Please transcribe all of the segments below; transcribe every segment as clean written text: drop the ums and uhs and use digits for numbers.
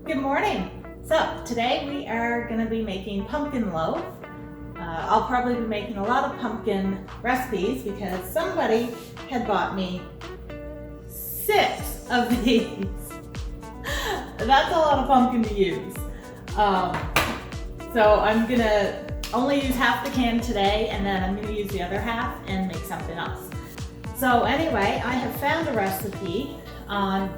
Good morning. So today we are going to be making pumpkin loaf. I'll probably be making a lot of pumpkin recipes because somebody had bought me 6 of these. That's a lot of pumpkin to use. So I'm going to only use half the can today, and then I'm going to use the other half and make something else. So anyway, I have found a recipe on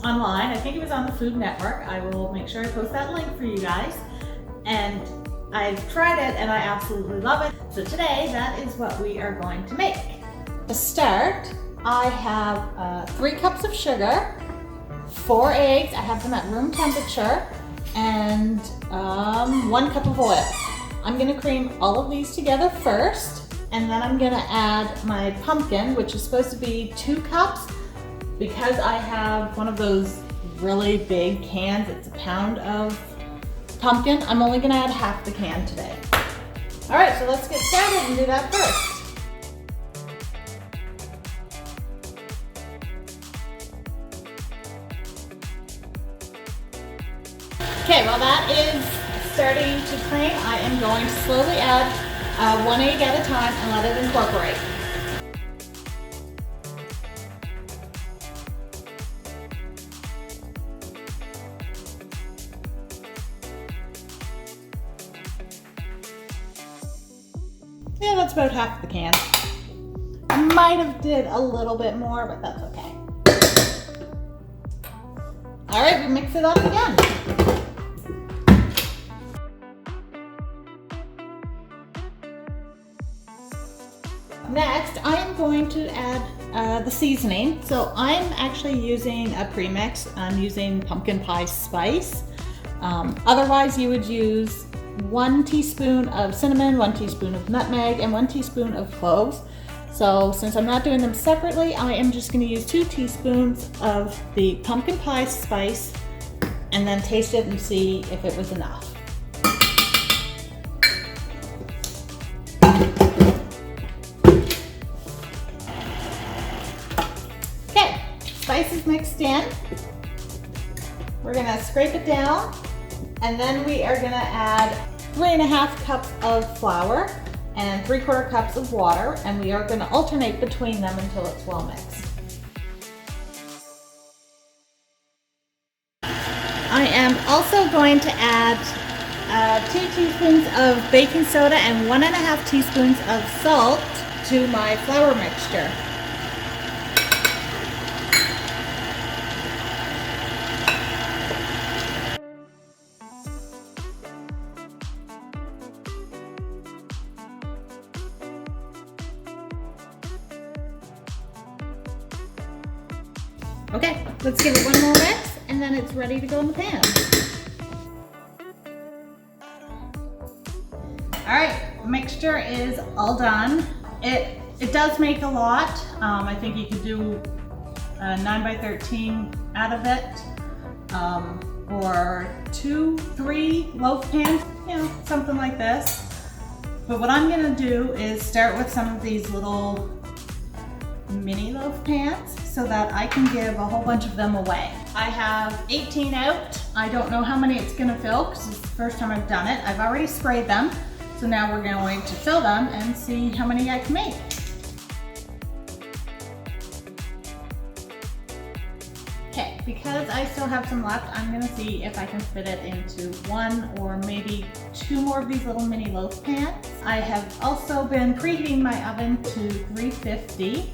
online. I think it was on the Food Network. I will make sure I post that link for you guys. And I've tried it and I absolutely love it. So today, that is what we are going to make. To start, I have 3 cups of sugar, 4 eggs, I have them at room temperature, and 1 cup of oil. I'm gonna cream all of these together first, and then I'm gonna add my pumpkin, which is supposed to be 2 cups. Because I have one of those really big cans, it's a pound of pumpkin, I'm only gonna add half the can today. All right, so let's get started and do that first. Okay, while that is starting to cream, I am going to slowly add 1 egg at a time and let it incorporate. Yeah, that's about half the can. I might have did a little bit more, but that's okay. All right, we mix it up again. Next, I am going to add the seasoning. So I'm actually using a premix. I'm using pumpkin pie spice. Otherwise, you would use 1 teaspoon of cinnamon, 1 teaspoon of nutmeg, and 1 teaspoon of cloves. So since I'm not doing them separately, I am just going to use 2 teaspoons of the pumpkin pie spice and then taste it and see if it was enough. Okay, spice is mixed in. We're going to scrape it down. And then we are gonna add 3½ cups of flour and 3/4 cups of water, and we are gonna alternate between them until it's well mixed. I am also going to add 2 teaspoons of baking soda and 1½ teaspoons of salt to my flour mixture. Okay, let's give it one more mix and then it's ready to go in the pan. All right, mixture is all done. It does make a lot. I think you could do a 9x13 out of it, or 2-3 loaf pans, you know, something like this. But what I'm gonna do is start with some of these little mini loaf pans so that I can give a whole bunch of them away. I have 18 out. I don't know how many it's gonna fill because it's the first time I've done it. I've already sprayed them, so now we're going to fill them and see how many I can make. Okay, because I still have some left, I'm gonna see if I can fit it into 1 or maybe 2 more of these little mini loaf pans. I have also been preheating my oven to 350.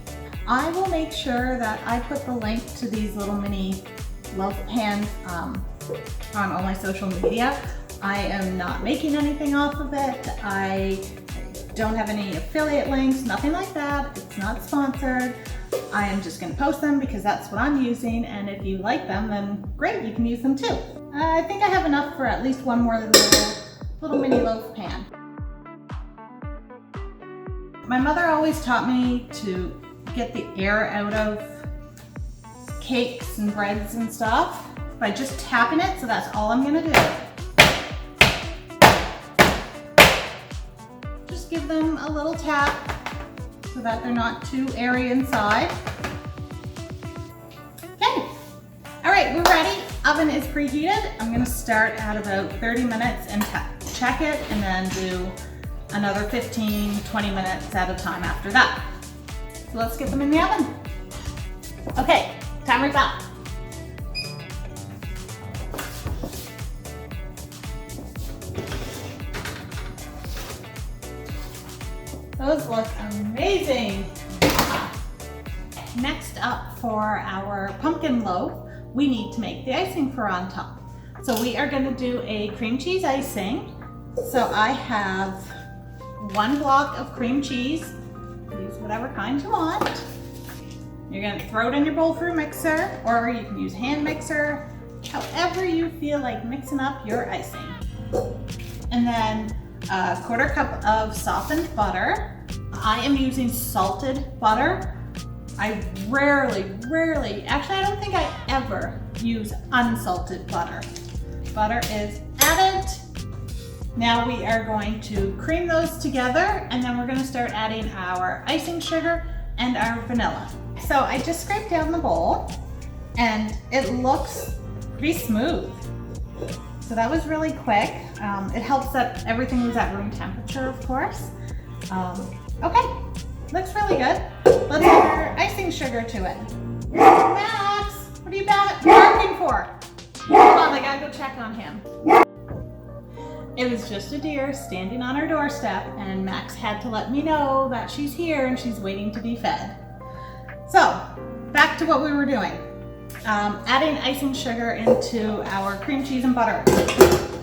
I will make sure that I put the link to these little mini loaf pans on all my social media. I am not making anything off of it. I don't have any affiliate links, nothing like that. It's not sponsored. I am just gonna post them because that's what I'm using, and if you like them, then great, you can use them too. I think I have enough for at least 1 more little mini loaf pan. My mother always taught me to get the air out of cakes and breads and stuff by just tapping it, so that's all I'm gonna do. Just give them a little tap so so that they're not too airy inside. Okay, all right, we're ready. Oven is preheated. I'm gonna start at about 30 minutes and check it, and then do another 15-20 minutes at a time after that. So let's get them in the oven. Okay, timer's up. Those look amazing. Next up, for our pumpkin loaf, we need to make the icing for on top. So we are gonna do a cream cheese icing. So I have 1 block of cream cheese. Use whatever kind you want. You're gonna throw it in your bowl through a mixer, or you can use hand mixer, however you feel like mixing up your icing. And then a 1/4 cup of softened butter. I am using salted butter. I rarely, actually I don't think I ever use unsalted butter. Butter is added. Now we are going to cream those together, and then we're gonna start adding our icing sugar and our vanilla. So I just scraped down the bowl, and it looks pretty smooth. So that was really quick. It helps that everything was at room temperature, of course. Okay, looks really good. Let's add our icing sugar to it. Max, what are you barking for? Hold on, I gotta go check on him. It was just a deer standing on our doorstep, and Max had to let me know that she's here and she's waiting to be fed. So, back to what we were doing. Adding icing sugar into our cream cheese and butter.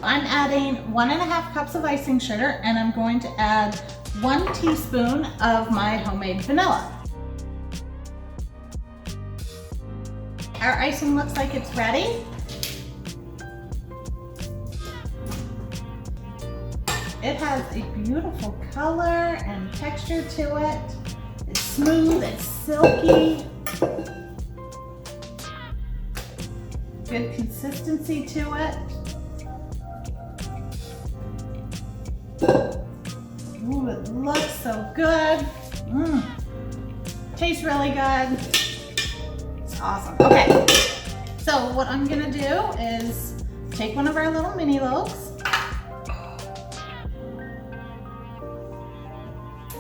I'm adding 1.5 cups of icing sugar, and I'm going to add 1 teaspoon of my homemade vanilla. Our icing looks like it's ready. It has a beautiful color and texture to it. It's smooth, it's silky. Good consistency to it. Ooh, it looks so good. Tastes really good. It's awesome. Okay, so what I'm gonna do is take one of our little mini loaves,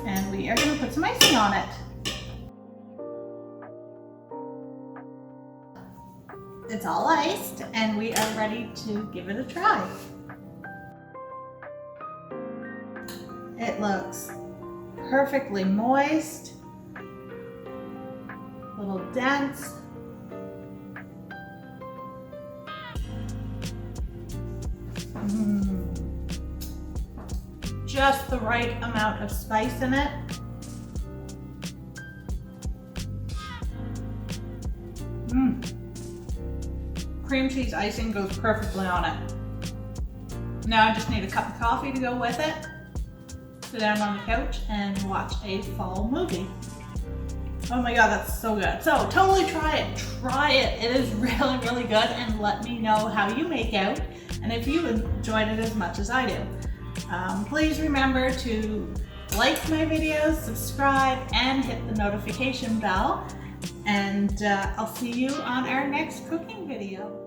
and we are gonna put some icing on it. It's all iced, and we are ready to give it a try. It looks perfectly moist, a little dense. Just the right amount of spice in it. Cream cheese icing goes perfectly on it. Now I just need a cup of coffee to go with it. Sit down on the couch and watch a fall movie. Oh my God, that's so good. So totally try it. Try it. It is really, really good, and let me know how you make out and if you enjoyed it as much as I do. Please remember to like my videos, subscribe, and hit the notification bell. And I'll see you on our next cooking video.